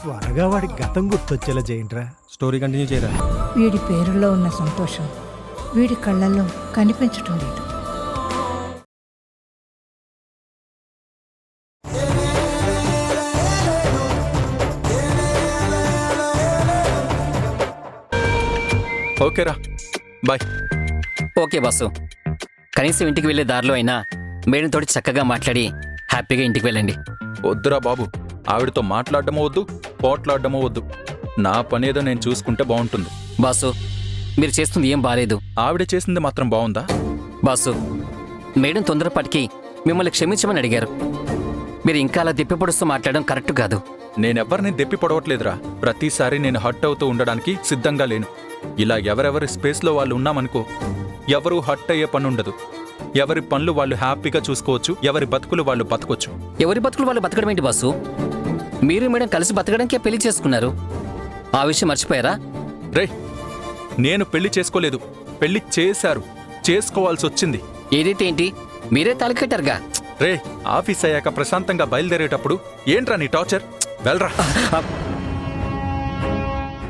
త్వరగా వాడి గతం గుర్తొచ్చేలా చేయండిరా. స్టోరీ కంటిన్యూ చేయరా. వీడి పేరులో ఉన్న సంతోషం వీడి కళ్ళల్లో కనిపించటం లేదు. ఓకేరా, బాయ్. ఓకే బాసు, కనీసం ఇంటికి వెళ్ళే దారిలో అయినా మేడంతోటి చక్కగా మాట్లాడి హ్యాపీగా ఇంటికి వెళ్ళండి. వద్దురా బాబు, ఆవిడతో మాట్లాడటమో వద్దు, పోట్లాడటమో వద్దు. నా పనేదో నేను చూసుకుంటే బాగుంటుంది. బాసు, మీరు చేస్తుంది ఏం బాలేదు. ఆవిడ చేసింది మాత్రం బాగుందా? బాసు, మేడం తొందరపాటికి మిమ్మల్ని క్షమించమని అడిగారు. మీరు ఇంకా అలా దెప్పిపొడుస్తూ మాట్లాడడం కరెక్ట్ కాదు. నేనెవ్వరిని దెప్పి పొడవట్లేదురా. ప్రతిసారి నేను హర్ట్ అవుతూ ఉండడానికి సిద్ధంగా లేను. ఇలా ఎవరెవరి స్పేస్లో వాళ్ళు ఉన్నామనుకో, ఎవరూ హర్ట్ అయ్యే పనుండదు. ఎవరి పనులు వాళ్ళు హ్యాపీగా చూసుకోవచ్చు, ఎవరి బతుకులు వాళ్ళు బతకొచ్చు. ఎవరి బతుకులు వాళ్ళు బతకడం ఏంటి బాసు? మీరు మేడం కలిసి బతకడానికే పెళ్లి చేసుకున్నారు. ఆ విషయం మర్చిపోయారా? రే, నేను పెళ్లి చేసుకోలేదు, పెళ్లి చేశారు, చేసుకోవాల్సి వచ్చింది. ఏదైతే ఏంటి, మీరే తాలికట్టారుగా. రే, ఆఫీస్ అయ్యాక ప్రశాంతంగా బయలుదేరేటప్పుడు ఏంట్రా నీ టార్చర్? వెళ్ళరా.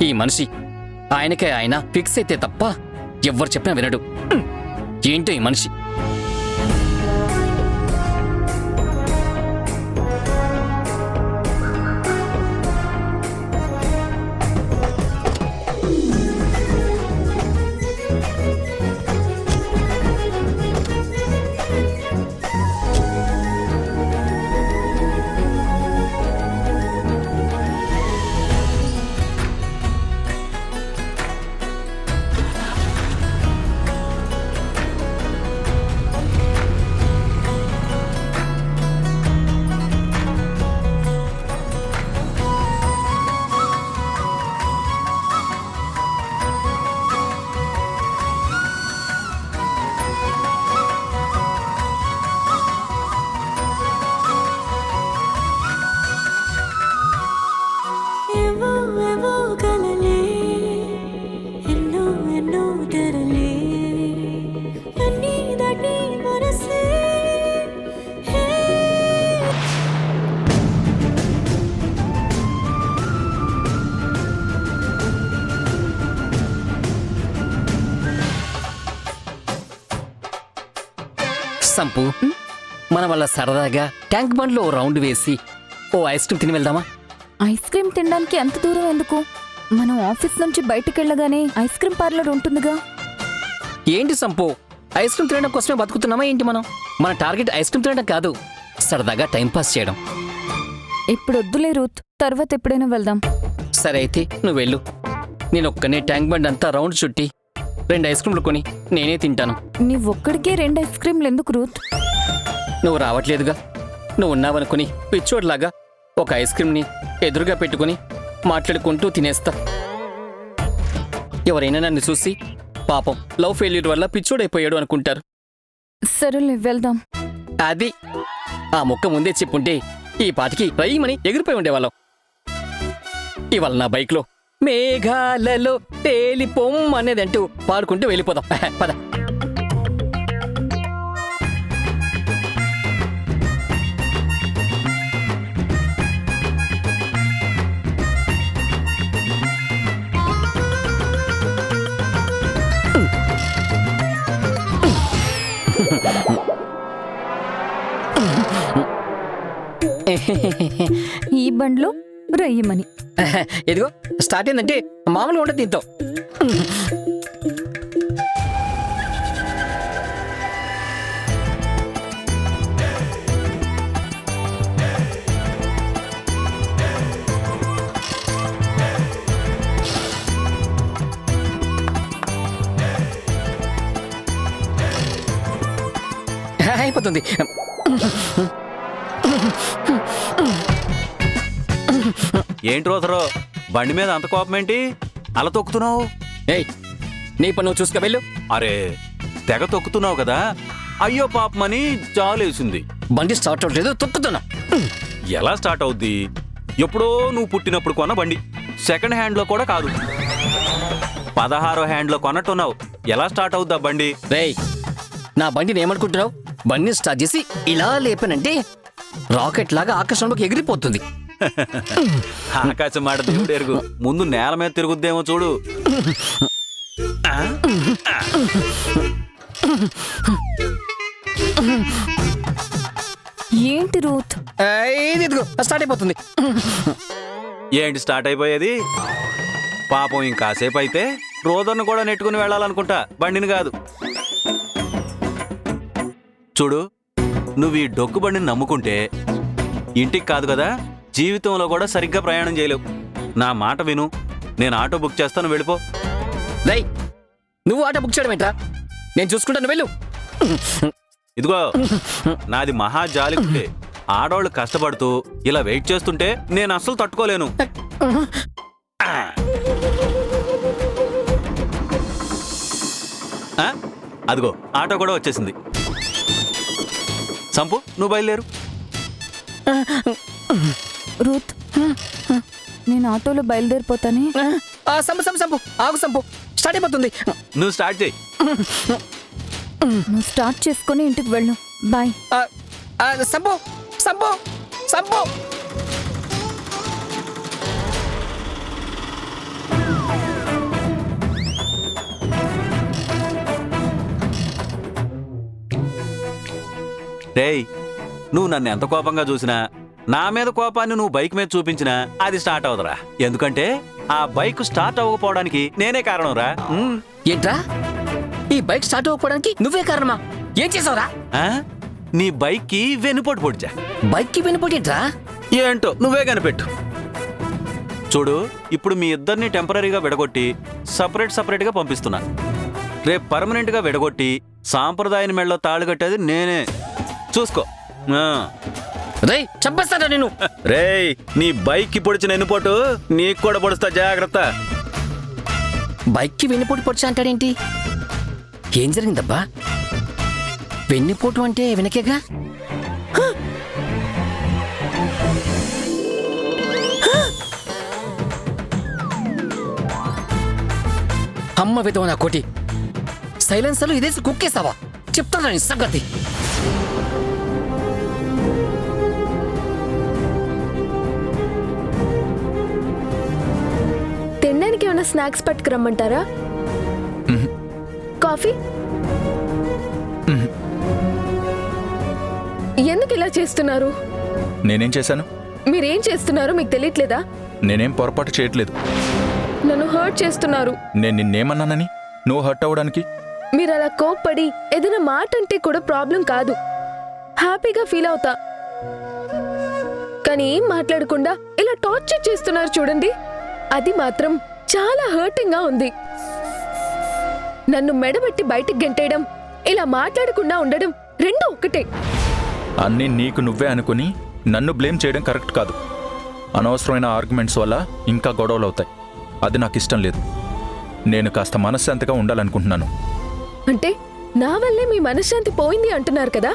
ఈ మనిషి ఆయనకే ఆయన ఫిక్స్ అయితే తప్ప ఎవ్వరు చెప్పినా వినడు. ఏంటో ఈ మనిషి. సంపు, మన వల్ల సరదాగా ట్యాంక్ బండ్లో ఓ రౌండ్ వేసి ఓ ఐస్ క్రీమ్ తిని వెళ్దామా? ఐస్ క్రీమ్ తినడానికి ఎంత దూరం ఎందుకు? మనం ఆఫీస్ నుంచి బయటికి వెళ్ళగానే ఐస్ క్రీమ్ పార్లర్ ఉంటుందిగా. ఏంటి సంపు, ఐస్ క్రీమ్ తినడం కోసమే బతుకుతున్నామా ఏంటి మనం? మన టార్గెట్ ఐస్ క్రీమ్ తినడం కాదు, సరదాగా టైంపాస్ చేయడం. ఇప్పుడు వద్దులే రూత్, తర్వాత ఎప్పుడైనా వెళ్దాం. సరే అయితే నువ్వు వెళ్ళు. నేను ఒక్కనే ట్యాంక్ బండ్ అంతా రౌండ్ చుట్టి 2 ఐస్ క్రీమ్లు కొని నేనే తింటాను. నీవొక్కడికే 2 ఐస్ క్రీమ్లు ఎందుకు రూత్? నువ్వు రావట్లేదుగా. నువ్వు ఉన్నావనుకుని పిచ్చోడ్లాగా ఒక ఐస్ క్రీమ్ని ఎదురుగా పెట్టుకుని మాట్లాడుకుంటూ తినేస్తా. ఎవరైనా నన్ను చూసి పాపం లవ్ ఫెయిల్యూర్ వల్ల పిచ్చోడైపోయాడు అనుకుంటారు. సరేలే వెళ్దాం. అది ఆ ముక్క ముందే చెప్పుంటే ఈ పాటికి రైమని ఎగిరిపోయి ఉండేవాళ్ళం. ఇవాళ నా బైక్లో మేఘాలలో తేలిపోమ్ అనేది అంటూ పాడుకుంటూ వెళ్ళిపోదాం. పద. ఈ బండ్లో రయ్యమని. ఇదిగో స్టార్ట్ అయిందంటే మామూలుగా ఉంటుంది దీంతో. అయిపోతుంది. ఏంటి రోదరో, బండి మీద అంత కోపం ఏంటి? అలా తొక్కుతున్నావు? ఏయ్, నీ పని నువ్వు చూసుకు వెళ్ళు. అరే, తెగ తొక్కుతున్నావు కదా, అయ్యో పాపమని జాలేసింది. బండి స్టార్ట్ అవట్లేదు, తొక్కుతున్నా. ఎలా స్టార్ట్ అవుద్ది? ఎప్పుడో నువ్వు పుట్టినప్పుడు కొన్న బండి, సెకండ్ హ్యాండ్ లో కూడా కాదు, 16వ హ్యాండ్ లో కొన్నట్టున్నావు. ఎలా స్టార్ట్ అవుద్దా బండి? రేయ్, నా బండిని ఏమనుకుంటున్నావు? బండిని స్టార్ట్ చేసి ఇలా లేపనంటే రాకెట్ లాగా ఆకాశంలోకి ఎగిరిపోతుంది. ఆకాశం మాట దేవుడు ఎరుగు, ముందు నేల మీద తిరుగుద్దేమో చూడు. ఏంటి రూత్? ఇదిగో స్టార్ట్ అయిపోతుంది. ఏంటి స్టార్ట్ అయిపోయేది? పాపం ఇంకాసేపు అయితే రోజును కూడా నెట్టుకుని వెళ్ళాలనుకుంటా, బండిని కాదు. చూడు, నువ్వు ఈ డొక్కు బండిని నమ్ముకుంటే ఇంటికి కాదు కదా, జీవితంలో కూడా సరిగ్గా ప్రయాణం చేయలేవు. నా మాట విను, నేను ఆటో బుక్ చేస్తాను, వెళ్ళిపో. రై, నువ్వు ఆటో బుక్ చేయడం ఏంట్రా? నేను చూసుకుంటాను, వెళ్ళు. ఇదిగో, నాది మహా జాలిగుంటే ఆడవాళ్ళు కష్టపడుతూ ఇలా వెయిట్ చేస్తుంటే నేను అస్సలు తట్టుకోలేను. ఆ? అదిగో ఆటో కూడా వచ్చేసింది. సంపు, నువ్వు బయలుదేరు. రూత్, నేను ఆటోలో బయలుదేరిపోతానే. సంపు సంపు సంపు, ఆగు సంపు, స్టార్ట్ అయిపోతుంది. నువ్వు స్టార్ట్ చేయి. నువ్వు స్టార్ట్ చేసుకొని ఇంటికి వెళ్ళు. బాయ్. సంపు సంపు సంపు. రేయ్, నువ్వు నన్ను ఎంత కోపంగా చూసినా, నా మీద కోపాన్ని నువ్వు బైక్ మీద చూపించినా అది స్టార్ట్ అవదురా. ఎందుకంటే ఆ బైక్ స్టార్ట్ అవ్వకపోవడానికి నేనే కారణం రా. ఏంట్రా, ఈ బైక్ స్టార్ట్ అవ్వకపోవడానికి నువ్వే కారణమా? ఏం చేసావురా? నీ బైక్ కి వెన్నుపోటు పొడిచా. బైక్ కి వినిపోటేంట్రా? ఏంటో నువ్వే కనిపెట్టు. చూడు, ఇప్పుడు మీ ఇద్దరిని టెంపరీగా విడగొట్టి సపరేట్ గా పంపిస్తున్నా. రేపు పర్మనెంట్ గా విడగొట్టి సాంప్రదాయం మెళ్ళలో తాళి కట్టేది నేనే. చూసుకో. రేయ్, చంపేస్తాడా నేను? రేయ్, నీ బైక్ కి పొడిచిన ఎన్నుపోటు నీకు కూడా పొడుస్తా, జాగ్రత్త. బైక్ కి వెన్నుపోటు పొడిచా అంటాడేంటి? ఏం జరిగిందబ్బా? వెన్నుపోటు అంటే వెనకేగా. అమ్మ విధవ నా కోటి, సైలెన్సర్లు ఇదేసి కుక్కేసావా? చెప్తాను నీ సంగతి. తినడానికి ఏమైనా స్నాక్స్ పట్టుకురమ్మంటారా? కాఫీ? ఎందుకు ఇలా చేస్తున్నారు? నేనేం చేశాను? మీరేం చేస్తున్నారో మీకు తెలియట్లేదా? నేనేం పొరపాటు చేయట్లేదు. నన్ను హర్ట్ చేస్తున్నారు. నేను నిన్నేమన్నానని నువ్వు హర్ట్ అవ్వడానికి? మీరు అలా కోప్పడి ఏదైనా మాట అంటే కూడా ప్రాబ్లం కాదు, హ్యాపీగా ఫీల్ అవుతా. కానీ ఏం మాట్లాడకుండా ఇలా టార్చర్ చేస్తున్నారు చూడండి, అది మాత్రం చాలా హర్టింగ్ గా ఉంది. నన్ను మెడబెట్టి బయటికి గెంటేయడం, ఇలా మాట్లాడకుండా ఉండడం రెండూ ఒకటే. అన్నీ నీకు నువ్వే అనుకుని నన్ను బ్లేమ్ చేయడం కరెక్ట్ కాదు. అనవసరమైన ఆర్గ్యుమెంట్స్ వల్ల ఇంకా గొడవలు అవుతాయి. అది నాకు ఇష్టం లేదు. నేను కాస్త మనశ్శాంతిగా ఉండాలనుకుంటున్నాను. అంటే నా వల్లే మీ మనశ్శాంతి పోయింది అంటున్నారు కదా?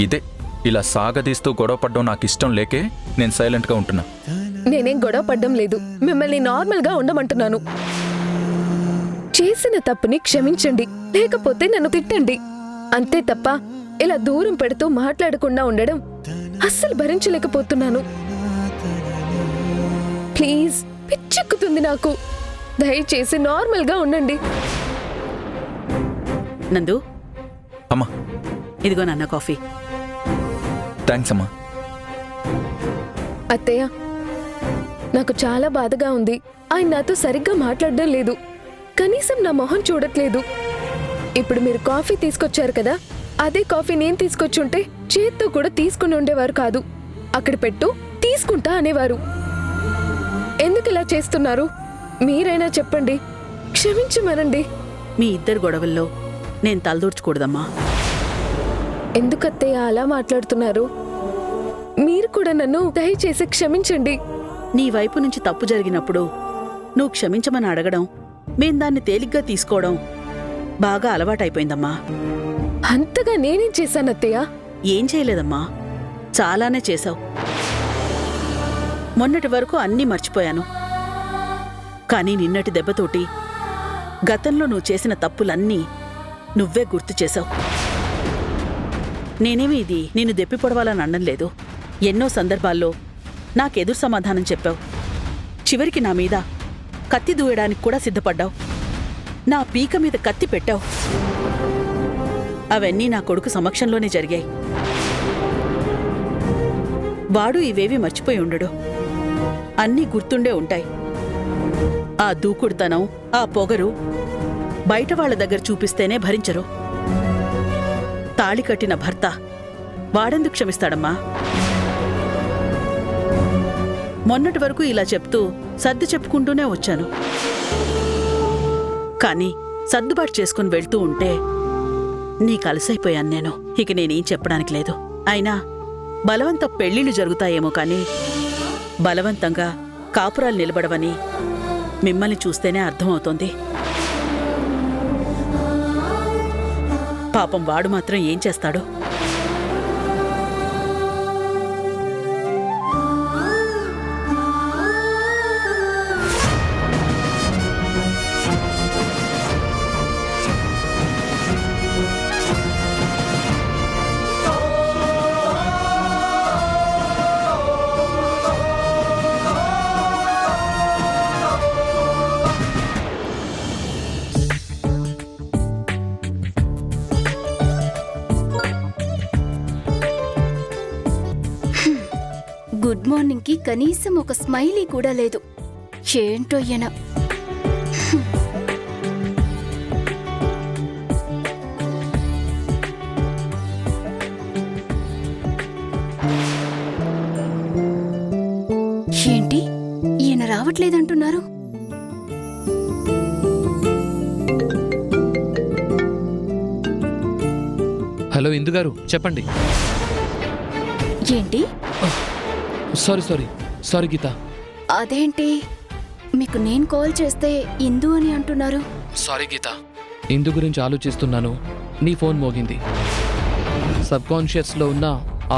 ఇదే, ఇలా సాగదీస్తూ గొడవ పడ్డం నాకు ఇష్టం లేకే నేను సైలెంట్గా ఉంటున్నా. నేనేం గొడవ పడ్డం లేదు, మిమ్మల్ని నార్మల్ గా ఉండమంటున్నాను. చేసిన తప్పుని క్షమించండి, లేకపోతే నన్ను తిట్టండి, అంతే తప్ప ఇలా దూరం పెడుతూ మాట్లాడకుండా ఉండడం అస్సలు భరించలేకపోతున్నాను. ప్లీజ్, పిచ్చెక్కుతుంది నాకు. దయచేసి నార్మల్ గా ఉండండి. నందు, అమ్మా, ఇదిగో నాన్న కాఫీ. థ్యాంక్స్ అమ్మా. అత్తయ్య, నాకు చాలా బాధగా ఉంది. ఆయన నాతో సరిగ్గా మాట్లాడడం లేదు, కనీసం నా మొహం చూడట్లేదు. ఇప్పుడు మీరు కాఫీ తీసుకొచ్చారు కదా, అదే కాఫీ నేను తీసుకొచ్చుంటే చేత్తో కూడా తీసుకుని ఉండేవారు కాదు. అక్కడ పెట్టు, తీసుకుంటా అనేవారు. ఎందుకు ఇలా చేస్తున్నారు? మీరైనా చెప్పండి, క్షమించమనండి. మీ ఇద్దరు గొడవల్లో నేను తలదూర్చకూడదమ్మా. ఎందుకత్తయ్య అలా మాట్లాడుతున్నారు? మీరు కూడా నన్ను దయచేసి క్షమించండి. నీ వైపు నుంచి తప్పు జరిగినప్పుడు నువ్వు క్షమించమని అడగడం, మేం దాన్ని తేలిగ్గా తీసుకోవడం బాగా అలవాటైపోయిందమ్మా. అంతగా నేనేం చేశానత్తయ్య? ఏం చేయలేదమ్మా, చాలానే చేశావు. మొన్నటి వరకు అన్నీ మర్చిపోయాను, కానీ నిన్నటి దెబ్బతోటి గతంలో నువ్వు చేసిన తప్పులన్నీ నువ్వే గుర్తు చేశావు. నేనేమి ఇది నిన్ను దెప్పి పొడవాలని అనడం లేదు. ఎన్నో సందర్భాల్లో నాకెదురు సమాధానం చెప్పావు. చివరికి నా మీద కత్తి దూయడానికి కూడా సిద్ధపడ్డావు. నా పీక మీద కత్తి పెట్టావు. అవన్నీ నా కొడుకు సమక్షంలోనే జరిగాయి. వాడు ఇవేవి మర్చిపోయి ఉండడు. అన్నీ గుర్తుండే ఉంటాయి. ఆ దూకుడుతనం, ఆ పొగరు బయట వాళ్ళ దగ్గర చూపిస్తేనే భరించరు. తాళి కట్టిన భర్త వాడెందుకు క్షమిస్తాడమ్మా? మొన్నటి వరకు ఇలా చెప్తూ సర్ది చెప్పుకుంటూనే వచ్చాను. కానీ సర్దుబాటు చేసుకుని వెళ్తూ ఉంటే నీకు అలసైపోయాను నేను. ఇక నేనేం చెప్పడానికి లేదు. అయినా బలవంత పెళ్లిళ్ళు జరుగుతాయేమో కానీ బలవంతంగా కాపురాలు నిలబడవని మిమ్మల్ని చూస్తేనే అర్థమవుతోంది. పాపం వాడు మాత్రం ఏం చేస్తాడు? గుడ్ మార్నింగ్ కి కనీసం ఒక స్మైలీ కూడా లేదు. ఏంటో ఈయన. ఏంటి ఈయన రావట్లేదంటున్నారు? హలో ఇందు గారు, చెప్పండి. ఏంటి? సారీ గీత. అదేంటి మీకు నేను కాల్ చేస్తే ఇందు అని అంటున్నారు? సారీ గీత, ఇందు గురించి ఆలోచిస్తున్నాను. నీ ఫోన్ మోగింది. సబ్కాన్షియస్లో ఉన్న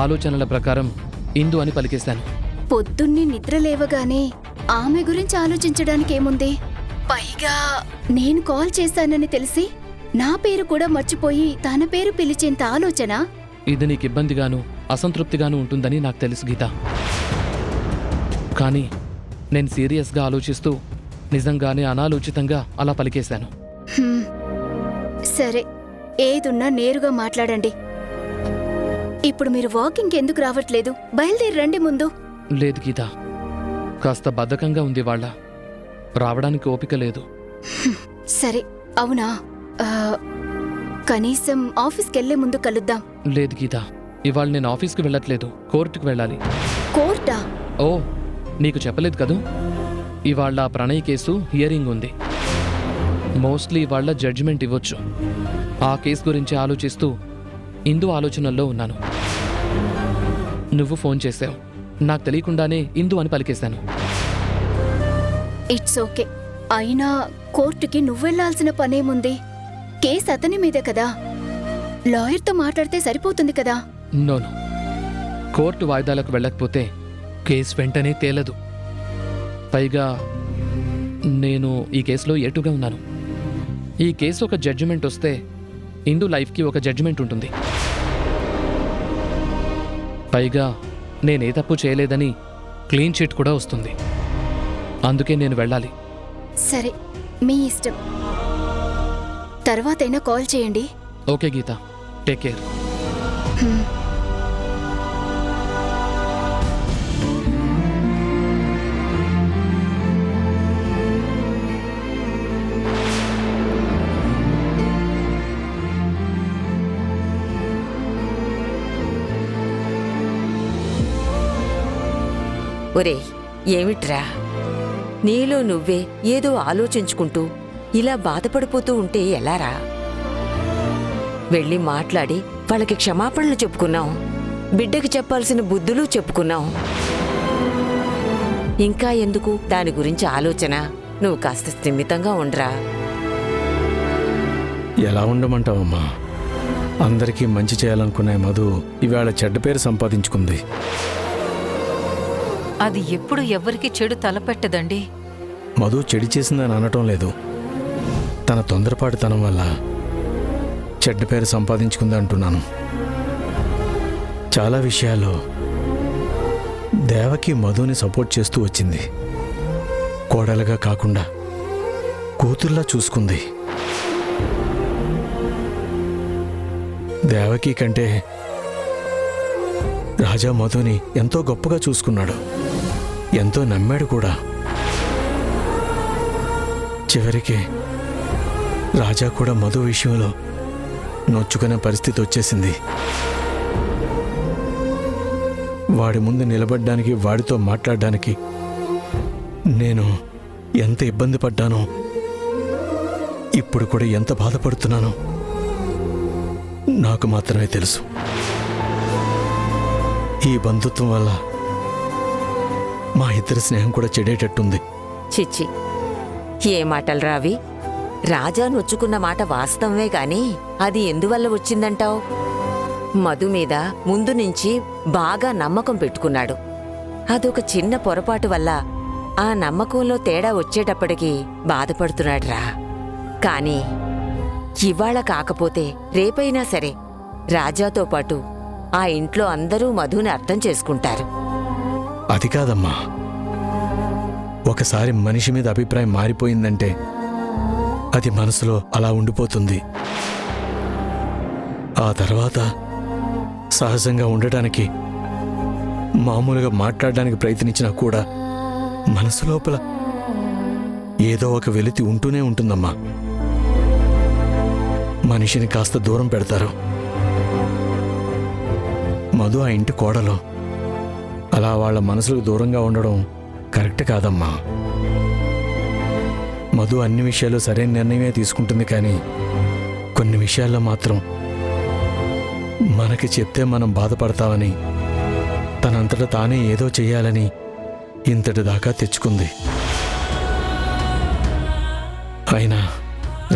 ఆలోచనల ప్రకారం ఇందు అని పలికేశాను. పొద్దున్నే నిద్ర లేవగానే ఆమె గురించి ఆలోచించడానికి ఏముంది? పైగా నేను కాల్ చేశానని తెలిసి నా పేరు కూడా మర్చిపోయి తన పేరు పిలిచేంత ఆలోచన. ఇది నీకు ఇబ్బందిగాను అసంతృప్తిగాను ఉంటుందని నాకు తెలుసు గీత. కానీ నేను సీరియస్గా ఆలోచిస్తూ నిజంగానే అనాలోచితంగా అలా పలికేశాను. సరే, ఏదున్నా నేరుగా మాట్లాడండి. ఇప్పుడు మీరు వాకింగ్ ఎందుకు రావట్లేదు? బయలుదేరి రండి ముందు. లేదు గీత, కాస్త బద్ధకంగా ఉంది వాళ్ళ. రావడానికి ఓపిక లేదు. సరే, అవునా? కనీసం ఆఫీస్కెళ్లే ముందు కలుద్దాం. లేదు గీత, ఇవాళ నేను ఆఫీస్కి వెళ్ళట్లేదు, కోర్టుకు వెళ్ళాలి. కోర్టా? ఓ, నీకు చెప్పలేదు కదూ, ఇవాళ ప్రణయ్ కేసు హియరింగ్ ఉంది. మోస్ట్లీ ఇవాళ జడ్జిమెంట్ ఇవ్వచ్చు. ఆ కేసు గురించి ఆలోచిస్తూ ఇందు ఆలోచనల్లో ఉన్నాను. నువ్వు ఫోన్ చేసావు. నాకు తెలియకుండానే ఇందు అని పలికేశాను. It's okay. అయినా కోర్టుకి నువ్వెళ్లాల్సిన పనేముంది? కేసు అతని మీదే కదా. లాయర్తో మాట్లాడితే సరిపోతుంది కదా. నోను, కోర్టు వాయిదాలకు వెళ్ళకపోతే కేసు వెంటనే తేలదు. పైగా నేను ఈ కేసులో ఏటుగా ఉన్నాను. ఈ కేసు ఒక జడ్జిమెంట్ వస్తే ఇందు లైఫ్కి ఒక జడ్జిమెంట్ ఉంటుంది. పైగా నేనే తప్పు చేయలేదని క్లీన్ చిట్ కూడా వస్తుంది. అందుకే నేను వెళ్ళాలి. సరే, మీ ఇష్టం. తర్వాతైనా కాల్ చేయండి. ఓకే గీత, టేక్ కేర్. ఒరే, ఏమిట్రా నీలో నువ్వే ఏదో ఆలోచించుకుంటూ ఇలా బాధపడిపోతూ ఉంటే ఎలారా? వెళ్ళి మాట్లాడి వాళ్ళకి క్షమాపణలు చెప్పుకున్నాం. బిడ్డకి చెప్పాల్సిన బుద్ధులు చెప్పుకున్నాం. ఇంకా ఎందుకు దాని గురించి ఆలోచన? నువ్వు కాస్త స్థిమితంగా ఉండరా. ఎలా ఉండమంటావమ్మా? అందరికీ మంచి చేయాలనుకునే మధు ఇవాళ చెడ్డ పేరు సంపాదించుకుంది. అది ఎప్పుడు ఎవ్వరికి చెడు తలపెట్టదండి. మధు చెడు చేసిందని అనటం లేదు. తన తొందరపాటుతనం వల్ల చెడ్డ పేరు సంపాదించుకుంది అంటున్నాను. చాలా విషయాల్లో దేవకి మధుని సపోర్ట్ చేస్తూ వచ్చింది. కోడలుగా కాకుండా కూతుర్లా చూసుకుంది. దేవకి కంటే రాజా మధుని ఎంతో గొప్పగా చూసుకున్నాడు, ఎంతో నమ్మాడు కూడా. చివరికి రాజా కూడా మధు విషయంలో నొచ్చుకునే పరిస్థితి వచ్చేసింది. వాడి ముందు నిలబడ్డానికి, వాడితో మాట్లాడడానికి నేను ఎంత ఇబ్బంది పడ్డానో, ఇప్పుడు కూడా ఎంత బాధపడుతున్నానో నాకు మాత్రమే తెలుసు. ఈ బంధుత్వం వల్ల మా ఇద్దరి స్నేహం కూడా చెడేటట్టుంది. చిచ్చి, ఏ మాటలు రావి? రాజా నొచ్చుకున్న మాట వాస్తవమే గాని అది ఎందువల్ల వచ్చిందంటావు? మధు మీద ముందు నుంచి బాగా నమ్మకం పెట్టుకున్నాడు. అదొక చిన్న పొరపాటు వల్ల ఆ నమ్మకంలో తేడా వచ్చేటప్పటికి బాధపడుతున్నాడురా. కాని ఇవాళ కాకపోతే రేపైనా సరే రాజాతో పాటు ఆ ఇంట్లో అందరూ మధుని అర్థం చేసుకుంటారు. అది కాదమ్మా, ఒకసారి మనిషి మీద అభిప్రాయం మారిపోయిందంటే అది మనసులో అలా ఉండిపోతుంది. ఆ తర్వాత సహజంగా ఉండటానికి, మామూలుగా మాట్లాడడానికి ప్రయత్నించినా కూడా మనసు లోపల ఏదో ఒక వెలితి ఉంటూనే ఉంటుందమ్మా. మనిషిని కాస్త దూరం పెడతారు. మధు ఆ ఇంటి కోడలు. అలా వాళ్ళ మనసులకు దూరంగా ఉండడం కరెక్ట్ కాదమ్మా. మధు అన్ని విషయాల్లో సరైన నిర్ణయమే తీసుకుంటుంది, కానీ కొన్ని విషయాల్లో మాత్రం మనకి చెప్తే మనం బాధపడతామని తనంతట తానే ఏదో చెయ్యాలని ఇంతటి దాకా తెచ్చుకుంది. అయినా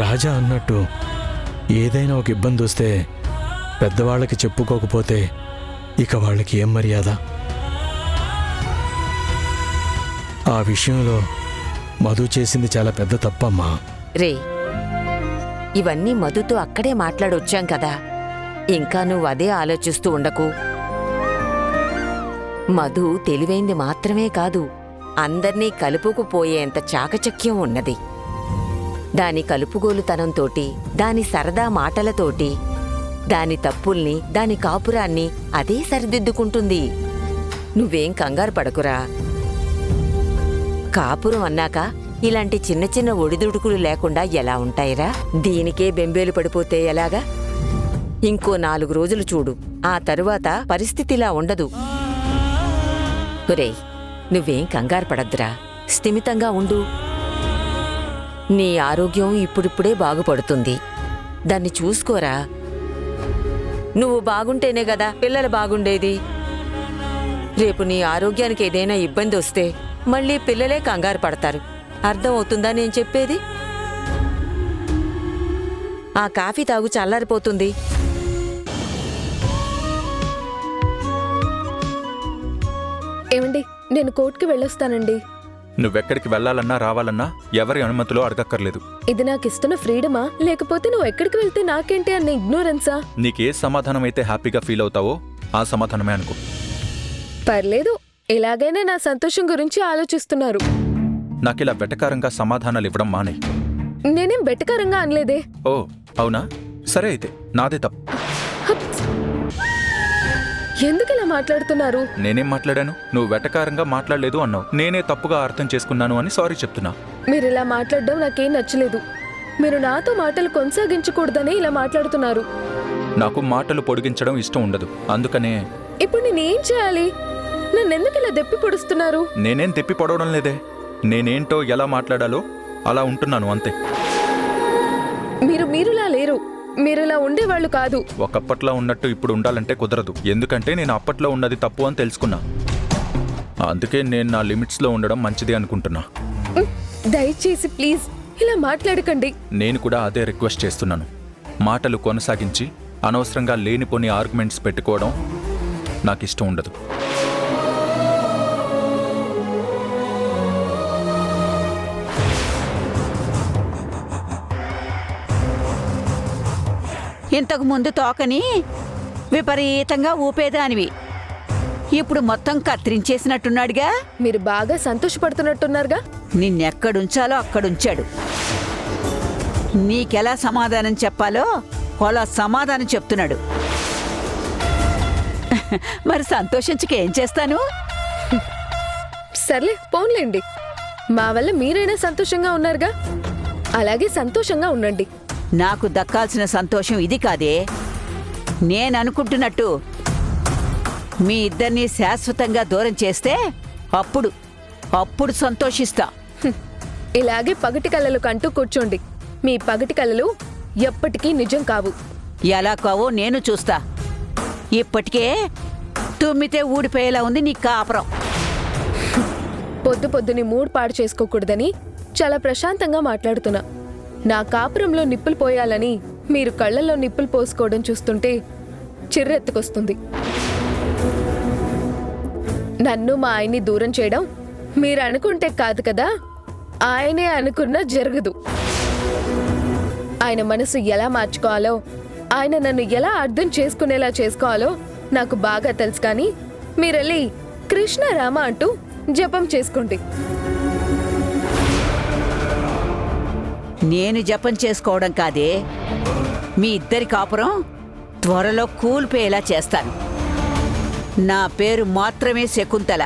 రాజా అన్నట్టు ఏదైనా ఒక ఇబ్బంది వస్తే పెద్దవాళ్ళకి చెప్పుకోకపోతే ఇక వాళ్ళకి ఏం మర్యాద? ఆ విషయంలో మధు చేసింది చాలా పెద్ద తప్పమ్మా. రే, ఇవన్నీ మధుతో అక్కడే మాట్లాడొచ్చాం కదా, ఇంకా నువ్వు అదే ఆలోచిస్తూ ఉండకు. మధు తెలివైంది మాత్రమే కాదు, అందర్నీ కలుపుకుపోయేంత చాకచక్యం ఉన్నది. దాని కలుపుగోలుతనంతోటి, దాని సరదా మాటలతోటి, దాని తప్పుల్ని, దాని కాపురాన్ని అదే సరిదిద్దుకుంటుంది. నువ్వేం కంగారు పడకురా. కాపురం అన్నాక ఇలాంటి చిన్న చిన్న ఒడిదుడుకులు లేకుండా ఎలా ఉంటాయిరా? దీనికే బెంబేలు పడిపోతే ఎలాగా? ఇంకో 4 రోజులు చూడు, ఆ తరువాత పరిస్థితిలా ఉండదు. ఒరేయ్, నువ్వేం కంగారు పడద్దురా, స్థిమితంగా ఉండు. నీ ఆరోగ్యం ఇప్పుడిప్పుడే బాగుపడుతుంది, దాన్ని చూసుకోరా. నువ్వు బాగుంటేనే కదా పిల్లలు బాగుండేది. రేపు నీ ఆరోగ్యానికి ఏదైనా ఇబ్బంది వస్తే మళ్ళీ పిల్లలే కంగారు పడతారు. అర్థం అవుతుందా నేను చెప్పేది? ఆ కాఫీ తాగు, చల్లారిపోతుంది. ఏమండి, నేను కోర్టుకి వెళ్ళొస్తానండి. నువ్వెక్కడికి వెళ్ళాలన్నా రావాలన్నా ఎవరి అనుమతిలో అడగక్కర్లేదు. ఇది నాకు ఇస్తున్న ఫ్రీడమా, లేకపోతే నువ్వు ఎక్కడికి వెళ్తే నాకేంటి అన్న ఇగ్నోరెన్సా? నీకే సమాధానం అయితే హ్యాపీగా ఫీల్ అవుతావో ఆ సమాధానమే అనుకో. పర్లేదు, ఎలాగైనా నా సంతోషం గురించి ఆలోచిస్తున్నారు. నాకిలా వెటకారంగా సమాధానాలు ఇవ్వడం మానే. నేనేం బెటకారంగా అనలేదే. ఓ అవునా? సరే అయితే నాదే తప్పు. ఎందుకు ఇలా మాట్లాడుతున్నారు? నేనేం మాట్లాడాను? నువ్వు వెటకారంగా మాట్లాడలేదు అన్నావు. నేనే తప్పుగా అర్థం చేసుకున్నాను అని సారీ చెప్తున్నా. మీరు ఇలా మాట్లాడడం నాకేం నచ్చలేదు. మీరు నాతో మాటలు కొనసాగించకూడదనే ఇలా మాట్లాడుతున్నారు. నాకు మాటలు పొడిగించడం ఇష్టం ఉండదు, అందుకనే. ఇప్పుడు నేనేం చేయాలి? నన్నెందుకు ఇలా దెప్పి పొడుస్తున్నారు? నేనేం తెప్పి పొడవడం లేదే. నేనేంటో ఎలా మాట్లాడాలో అలా ఉంటున్నాను అంతే. మీరులా లేరు. మీరిలా ఉండేవాళ్ళు కాదు. ఒకప్పట్లో ఉన్నట్టు ఇప్పుడు ఉండాలంటే కుదరదు. ఎందుకంటే నేను అప్పట్లో ఉన్నది తప్పు అని తెలుసుకున్నా. అందుకే నేను నా లిమిట్స్లో ఉండడం మంచిది అనుకుంటున్నా. దయచేసి ప్లీజ్ ఇలా మాట్లాడకండి. నేను కూడా అదే రిక్వెస్ట్ చేస్తున్నాను. మాటలు కొనసాగించి అనవసరంగా లేనిపోని ఆర్గ్యుమెంట్స్ పెట్టుకోవడం నాకు ఇష్టం ఉండదు. ఇంతకు ముందు తోకని విపరీతంగా ఊపేదానివి, ఇప్పుడు మొత్తం కత్తిరించేసినట్టున్నాడుగా. మీరు బాగా సంతోషపడుతున్నట్టున్నారుగా. నిన్నెక్కడుంచాలో అక్కడుంచాడు. నీకెలా సమాధానం చెప్పాలో అలా సమాధానం చెప్తున్నాడు. మరి సంతోషించక ఏం చేస్తాను? సర్లే పోన్లేండి, మా వల్ల మీరైనా సంతోషంగా ఉన్నారుగా, అలాగే సంతోషంగా ఉండండి. నాకు దక్కాల్సిన సంతోషం ఇది కాదే. నేననుకుంటున్నట్టు మీ ఇద్దరినీ శాశ్వతంగా దూరం చేస్తే అప్పుడు సంతోషిస్తా. ఇలాగే పగటి కలలు కంటూ కూర్చోండి. మీ పగటి కలలు ఎప్పటికీ నిజం కావు. ఎలా కావో నేను చూస్తా. ఇప్పటికే తుమ్మితే ఊడిపోయేలా ఉంది నీ కాపురం. పొద్దు పొద్దుని మూడ్ పాడు చేసుకోకూడదని చాలా ప్రశాంతంగా మాట్లాడుతున్నా. నా కాపురంలో నిప్పులు పోయాలని మీరు కళ్ళల్లో నిప్పులు పోసుకోవడం చూస్తుంటే చిర్రెత్తుకొస్తుంది. నన్ను మా ఆయన్ని దూరం చేయడం మీరు అనుకుంటే కాదు కదా, ఆయనే అనుకున్నా జరగదు. ఆయన మనసు ఎలా మార్చుకోవాలో, ఆయన నన్ను ఎలా అర్థం చేసుకునేలా చేసుకోవాలో నాకు బాగా తెలుసు. కానీ మీరెళ్ళి కృష్ణ రామ అంటూ జపం చేసుకోండి. నేను జపం చేసుకోవడం కాదే, మీ ఇద్దరి కాపురం త్వరలో కూలిపోయేలా చేస్తాను. నా పేరు మాత్రమే శకుంతల,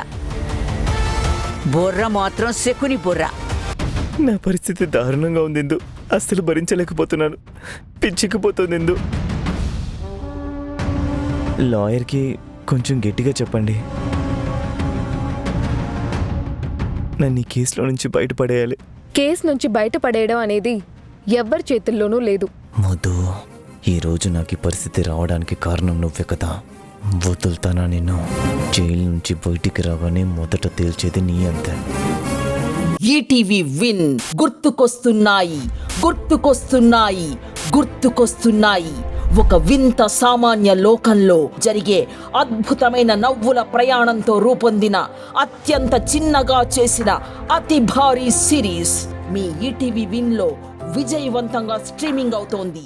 బుర్ర మాత్రం శకుని బుర్ర. నా పరిస్థితి దారుణంగా ఉంది ఇందు. అస్సలు భరించలేకపోతున్నాను. పిచ్చికిపోతుంది ఇందు. లాయర్కి కొంచెం గట్టిగా చెప్పండి. నన్ను ఈ కేసులో నుంచి బయటపడేయాలి. కేసు నుంచి బయటపడేయడం అనేది ఎవ్వరి చేతుల్లోనూ లేదు. మధు, ఈరోజు నాకు ఈ పరిస్థితి రావడానికి కారణం నువ్వే కదా. వదులుతానా నిన్ను? జైలు నుంచి బయటికి రాగానే మొదట తేల్చేది నీ అంతే. ఈటీవీ విన్ గుర్తుకొస్తున్నాయి, గుర్తుకొస్తున్నాయి, గుర్తుకొస్తున్నాయి. ఒక వింత సామాన్య లోకంలో జరిగే అద్భుతమైన నవ్వుల ప్రయాణంతో రూపొందిన అత్యంత చిన్నగా చేసిన అతి భారీ సిరీస్ మీ ఈటీవీ విన్ లో విజయవంతంగా స్ట్రీమింగ్ అవుతోంది.